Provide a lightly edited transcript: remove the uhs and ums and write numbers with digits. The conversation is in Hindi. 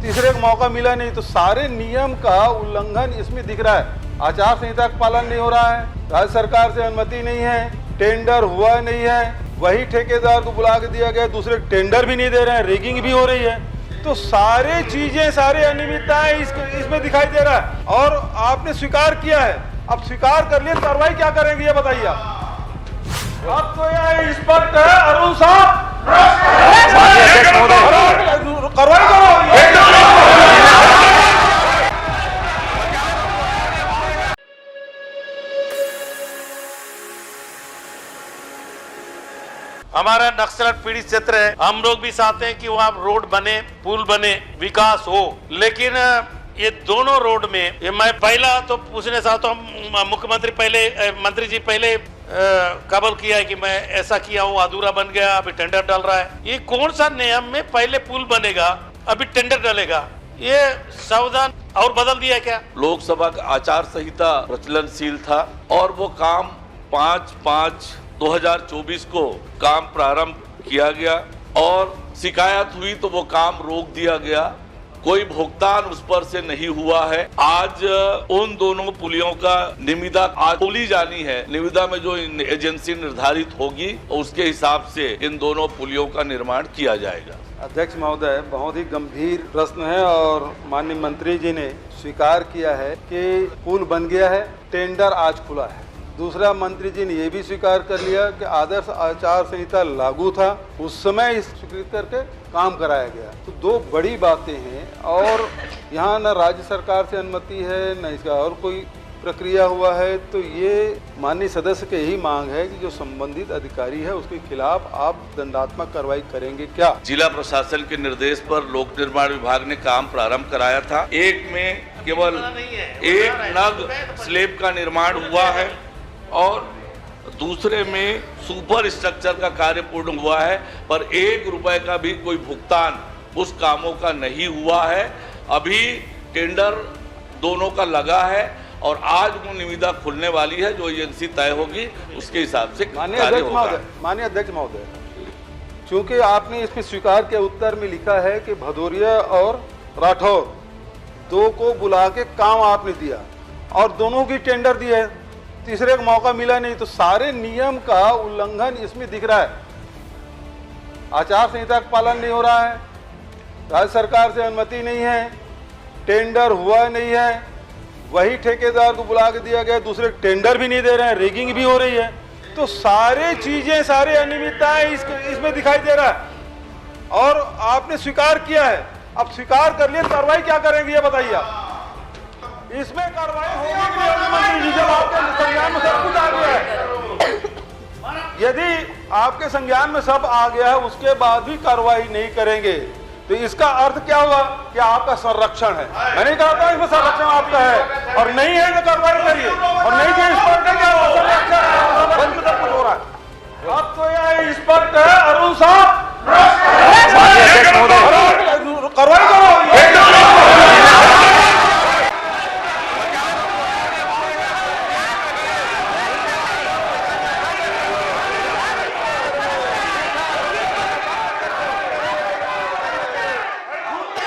तीसरे को मौका मिला नहीं, तो सारे नियम का उल्लंघन इसमें दिख रहा है। आचार संहिता का पालन नहीं हो रहा है, राज्य सरकार से अनुमति नहीं है, टेंडर हुआ नहीं है, वही ठेकेदार को बुला के दिया गया, दूसरे टेंडर भी नहीं दे रहे हैं, रेगिंग भी हो रही है। तो सारे चीजें, सारे अनियमितताएं इसमें दिखाई दे रहा है और आपने स्वीकार किया है। अब स्वीकार कर लिए, कार्रवाई क्या करेंगे ये बताइए आप। अब तो यह स्पष्ट है अरुण साहब, कार्रवाई करो। हमारा नक्सल पीड़ित क्षेत्र है, हम लोग भी चाहते हैं कि वहाँ रोड बने, पुल बने, विकास हो, लेकिन ये दोनों रोड में ये मैं पहला तो पूछना चाहता हूँ, मुख्यमंत्री पहले, मंत्री जी पहले कबूल किया है कि मैं ऐसा किया हूँ, अधूरा बन गया, अभी टेंडर डाल रहा है। ये कौन सा नियम में पहले पुल बनेगा, अभी टेंडर डालेगा? ये सावधान और बदल दिया क्या? लोकसभा का आचार संहिता प्रचलनशील था और वो काम 5/5/2024 को काम प्रारंभ किया गया और शिकायत हुई तो वो काम रोक दिया गया, कोई भुगतान उस पर से नहीं हुआ है। आज उन दोनों पुलियों का निविदा आज खोली जानी है। निविदा में जो एजेंसी निर्धारित होगी उसके हिसाब से इन दोनों पुलियों का निर्माण किया जाएगा। अध्यक्ष महोदय, बहुत ही गंभीर प्रश्न है और माननीय मंत्री जी ने स्वीकार किया है कि पुल बन गया है, टेंडर आज खुला है। दूसरा, मंत्री जी ने यह भी स्वीकार कर लिया कि आदर्श आचार संहिता लागू था, उस समय इस स्वीकृत करके काम कराया गया। तो दो बड़ी बातें हैं और यहाँ न राज्य सरकार से अनुमति है न इसका और कोई प्रक्रिया हुआ है। तो ये माननीय सदस्य की यही मांग है कि जो संबंधित अधिकारी है उसके खिलाफ आप दंडात्मक कार्रवाई करेंगे क्या? जिला प्रशासन के निर्देश पर लोक निर्माण विभाग ने काम प्रारंभ कराया था। एक में केवल एक नग स्लेब का निर्माण हुआ है और दूसरे में सुपर स्ट्रक्चर का कार्य पूर्ण हुआ है, पर 1 रुपए का भी कोई भुगतान उस कामों का नहीं हुआ है। अभी टेंडर दोनों का लगा है और आज वो निविदा खुलने वाली है, जो एजेंसी तय होगी उसके हिसाब से माननीय अध्यक्ष महोदय, चूंकि आपने इसमें स्वीकार के उत्तर में लिखा है कि भदौरिया और राठौर दो को बुला के काम आपने दिया और दोनों की टेंडर दिए है, तीसरे को मौका मिला नहीं, तो सारे नियम का उल्लंघन इसमें दिख रहा है। आचार संहिता का पालन नहीं हो रहा है, राज्य सरकार से अनुमति नहीं है, टेंडर हुआ नहीं है, वही ठेकेदार को बुला के दिया गया, दूसरे टेंडर भी नहीं दे रहे हैं, रेगिंग भी हो रही है। तो सारे चीजें, सारे अनियमितताएं इसमें दिखाई दे रहा है और आपने स्वीकार किया है। अब स्वीकार कर लिए, कार्रवाई क्या करेंगे ये बताइए आप। इसमें कार्रवाई होगी मंत्री जी, जब आपके संज्ञान में सब कुछ आ गया है। यदि आपके संज्ञान में सब आ गया है उसके बाद भी कार्रवाई नहीं करेंगे तो इसका अर्थ क्या हुआ कि आपका संरक्षण है। मैं नहीं कहता इसमें संरक्षण आपका है और नहीं है तो कार्रवाई करिए और नहीं तो इस पर क्या संरक्षण